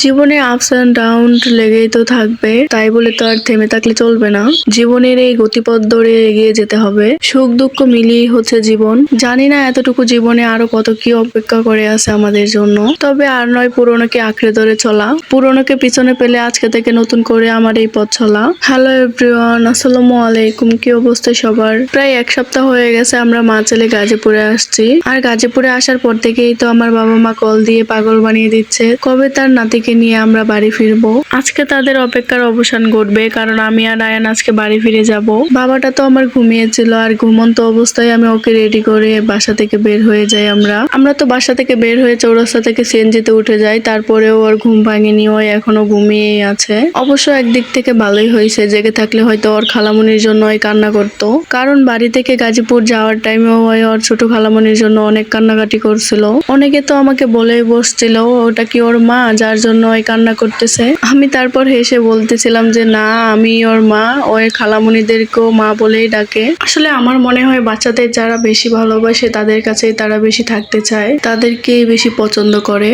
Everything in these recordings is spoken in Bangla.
জীবনে আপস এন্ড ডাউন লেগেই তো থাকবে, তাই বলে তো আর থেমে থাকলে চলবে না। জীবনের এই গতিপথ ধরে এগিয়ে যেতে হবে। সুখ দুঃখ মিলিয়েই হচ্ছে জীবন। জানি না এতটুকু জীবনে আরো কত কি অপেক্ষা করে আছে আমাদের জন্য। তবে আর নয় পুরনোকে আঁকড়ে ধরে চলা, পুরনোকে পিছনে ফেলে আজকে থেকে নতুন করে আমার এই পথ চলা। হ্যালো এভরিওয়ান, আসসালামু আলাইকুম। কি অবস্থা সবার? প্রায় এক সপ্তাহ হয়ে গেছে আমরা মা ছেলে গাজীপুরে আসছি। আর গাজীপুরে আসার পর থেকেই তো আমার বাবা মা কল দিয়ে পাগল বানিয়ে দিচ্ছে, কবে তার নাতিকে নিয়ে আমরা বাড়ি ফিরবো। আজকে তাদের অপেক্ষার অবসান ঘটবে, কারণ আমি আর আয়ান আজকে বাড়ি ফিরে যাব। বাবাটা তো আমার ঘুমিয়েছিল, আর ঘুমন্ত অবস্থায় আমি ওকে রেডি করে বাসা থেকে বের হয়ে যাই। আমরা তো বাসা থেকে বের হয়ে চৌরাস্তা থেকে সিএনজিতে উঠে যাই, তারপরেও ওর ঘুম ভাঙেনি, ও এখনো ঘুমিয়েই আছে। অবশ্য একদিক থেকে ভালোই হয়েছে, জেগে থাকলে হয়তো ওর খালামনির জন্য ওই কান্না করতো, কারণ বাড়ি থেকে গাজীপুর যাওয়ার টাইমেও ওর ছোট খালামনির জন্য অনেক কান্নাকাটি করছিল। অনেকে তো আমাকে বলেই বসছিল ওটা কি ওর মা যার জন্য ওই কান্না করতেছে। আমি তারপর হেসে বলতেছিলাম যে না, আমি ওর মা, ওই খালামণিদেরকেও মা বলেই ডাকে। আসলে আমার মনে হয় বাচ্চাদের যারা বেশি ভালোবাসে তাদের কাছেই তারা বেশি থাকতে চায়, তাদেরকেই বেশি পছন্দ করে।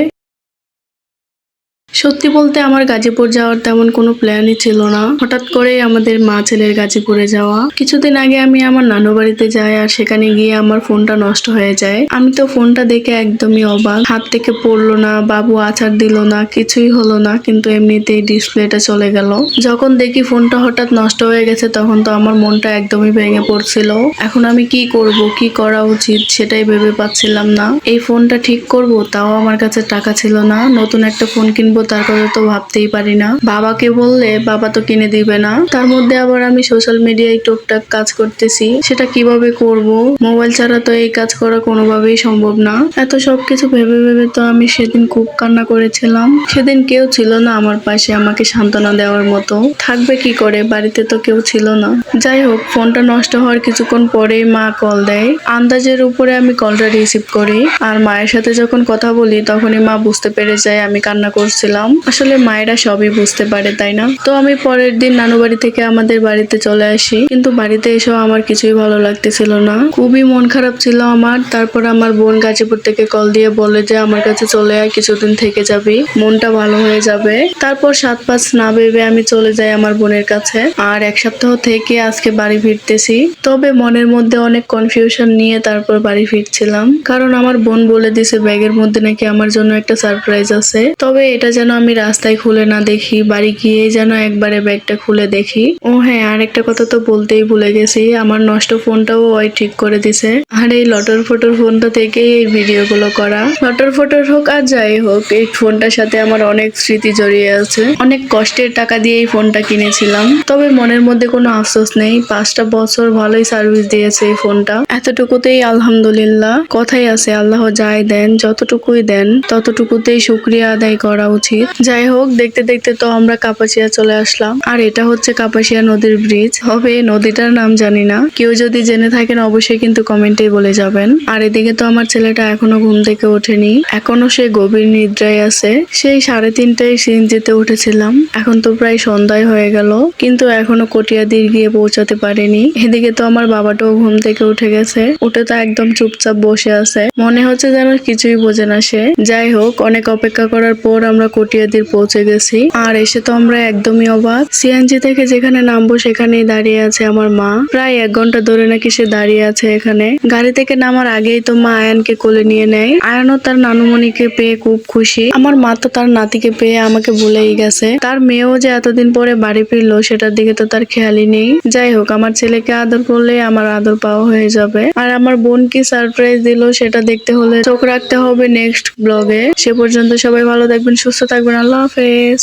সত্যি বলতে আমার গাজীপুর যাওয়ার তেমন কোনো প্ল্যানই ছিল না, হঠাৎ করে আমাদের মা ছেলের গাজীপুরে যাওয়া। কিছুদিন আগে আমি আমার নানু বাড়িতে যাই, আর সেখানে গিয়ে আমার ফোনটা নষ্ট হয়ে যায়। আমি তো ফোনটা দেখে একদমই অবাক, হাত থেকে পড়লো না, বাবু আছাড় দিল না, কিছুই হলো না, কিন্তু এমনিতেই ডিসপ্লেটা চলে গেল। যখন দেখি ফোনটা হঠাৎ নষ্ট হয়ে গেছে, তখন তো আমার মনটা একদমই ভেঙে পড়ছিল। এখন আমি কি করব, কি করা উচিত সেটাই ভেবে পাচ্ছিলাম না। এই ফোনটা ঠিক করব, তাও আমার কাছে টাকা ছিল না। নতুন একটা ফোন কিনবো তার কথা তো ভাবতেই পারি না। বাবাকে বললে বাবা তো কিনে দিবে না। তার মধ্যে আবার আমি সোশ্যাল মিডিয়ায় টুকটাক কাজ করতেছি, সেটা কিভাবে করব? মোবাইল ছাড়া তো এই কাজ করা কোনোভাবেই সম্ভব না। এত সবকিছু ভেবে ভেবে তো আমি সেদিন খুব কান্না করেছিলাম। সেদিন কেউ ছিল না আমার পাশে আমাকে সান্ত্বনা দেওয়ার মতো। থাকবে কি করে, বাড়িতে তো কেউ ছিল না। যাই হোক, ফোনটা নষ্ট হওয়ার কিছুক্ষণ পরেই মা কল দেয়। আন্দাজের উপরে আমি কলটা রিসিভ করি, আর মায়ের সাথে যখন কথা বলি তখনই মা বুঝতে পেরে যায় আমি কান্না করছিলাম। আসলে মায়েরা সবই বুঝতে পারে, তাই না? তো আমি পরের দিন নানু বাড়ি থেকে আমাদের বাড়িতে চলে আসি, কিন্তু বাড়িতে এসেও আমার কিছুই ভালো লাগতেছিল না, খুবই মন খারাপ ছিল আমার। তারপর আমার বোন গাজীপুর থেকে কল দিয়ে বলে যে আমার কাছে চলে আয়, কিছুদিন থেকে যাবি, মনটা ভালো হয়ে যাবে। তারপর 7-5 না ভেবে আমি চলে যাই আমার বোনের কাছে, আর এক সপ্তাহ থেকে আজকে বাড়ি ফিরতেছি। তবে মনের মধ্যে অনেক কনফিউশন নিয়ে তারপর বাড়ি ফিরছিলাম, কারণ আমার বোন বলে দিছে ব্যাগের মধ্যে নাকি আমার জন্য একটা সারপ্রাইজ আছে। তবে এটা যেন আমি রাস্তায় খুলে না দেখি, বাড়ি গিয়ে যেন একবারে ব্যাগটা খুলে দেখি। ও হ্যাঁ, আরেকটা কথা তো বলতেই ভুলে গেছি, আমার নষ্ট ফোনটাও ওই ঠিক করে দিছে। আর এই লটর ফটর ফোনটা থেকেই এই ভিডিও গুলো করা। লটর ফটর হোক আর যাই হোক, এই ফোনটার সাথে আমার অনেক স্মৃতি জড়িয়ে আছে। অনেক কষ্টের টাকা দিয়ে এই ফোনটা কিনেছিলাম। তবে মনের মধ্যে কোনো আফসোস নেই, 5টা বছর ভালোই সার্ভিস দিয়েছে এই ফোনটা। এতটুকুতেই আলহামদুলিল্লাহ। কথাই আছে, আল্লাহ যাই দেন, যতটুকুই দেন ততটুকুতেই শুকরিয়া আদায় করা উচিত। যাই হোক, দেখতে দেখতে তো আমরা কাপাসিয়া চলে আসলাম, আর এটা হচ্ছে কাপাসিয়া নদীর ব্রিজ। হবে নদীটার নাম জানি না, কেউ যদি জেনে থাকেন অবশ্যই কিন্তু কমেন্টে বলে যাবেন। আর এদিকে তো আমার ছেলেটা এখনো ঘুম থেকে ওঠেনি, এখনো সে গভীর নিদ্রায় আছে। সেই 3:30টায় সিএনজিতে উঠেছিলাম, এখন তো প্রায় সন্ধ্যায় হয়ে গেল, কিন্তু এখনো কটিয়াদির গিয়ে পৌঁছাতে পারেনি। এদিকে তো আমার বাবাটাও ঘুম থেকে উঠে গেছে, উঠে তো একদম চুপচাপ বসে আছে, মনে হচ্ছে যেন কিছুই বোঝে না সে। যাই হোক, অনেক অপেক্ষা করার পর আমরা কটিয়াদির পৌঁছে গেছি, আর এসে তো আমরা একদমই অবাক। সিএনজি থেকে যেখানে নামবো সেখানেই দাঁড়িয়ে আছে আমার মা। প্রায় 1 ঘন্টা ধরে নাকি সে দাঁড়িয়ে আছে এখানে। গাড়ি থেকে নামার আগেই তো মা আয়ানকে কোলে নিয়ে নেয়। আয়ানও তার নানুমণিকে পেয়ে খুব খুশি। আমার মা তো তার নাতিকে পেয়ে আমাকে ভুলেই গেছে। তার মেয়েও যে এতদিন পরে বাড়ি ফিরলো সেটার দিকে তো তার খেয়ালই নেই। যাই হোক, আমার ছেলেকে আদর করলে আমার আদর পাওয়া হয়ে যাবে। আর আমার বোন কি সারপ্রাইজ দিল সেটা দেখতে হলে চোখ রাখতে হবে নেক্সট ব্লগে। সে পর্যন্ত সবাই ভালো থাকবেন, সুস্থ থাকবেন। আল্লাহ হাফেজ।